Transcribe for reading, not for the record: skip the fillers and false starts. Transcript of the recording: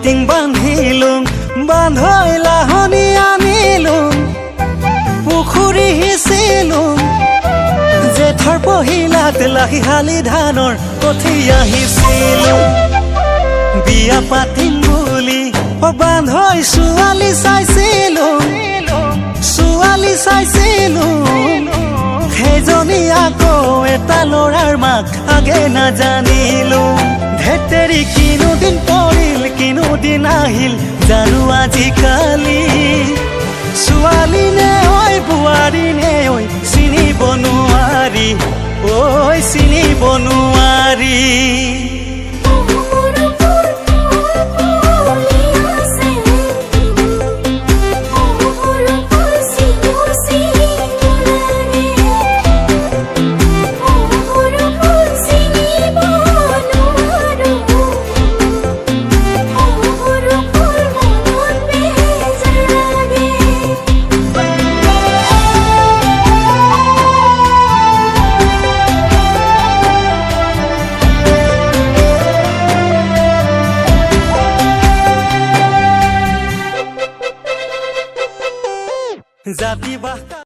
টিং বান্ধিলোঁ বান্ধৈ লাহনি আনিলোঁ পুখুৰী সিঁচিলোঁ জেঠৰ পহিলাত লাহি শালি ধানৰ কঠীয়া সিঁচিলোঁ বিয়া পাতিম বুলি বান্ধৈ ছোৱালী চাইছিলোঁ সেইজনী আকৌ এটা ল'ৰাৰ মাক আগে নাজানিলোঁ ধেতেৰি কিনো দিন পৰিল কিনো দিন আহিল জানো আজিকালি ছোৱালী নে ঐ বোৱাৰী নে ঐ চিনিব নোৱাৰি ঐ চিনিব নোৱাৰি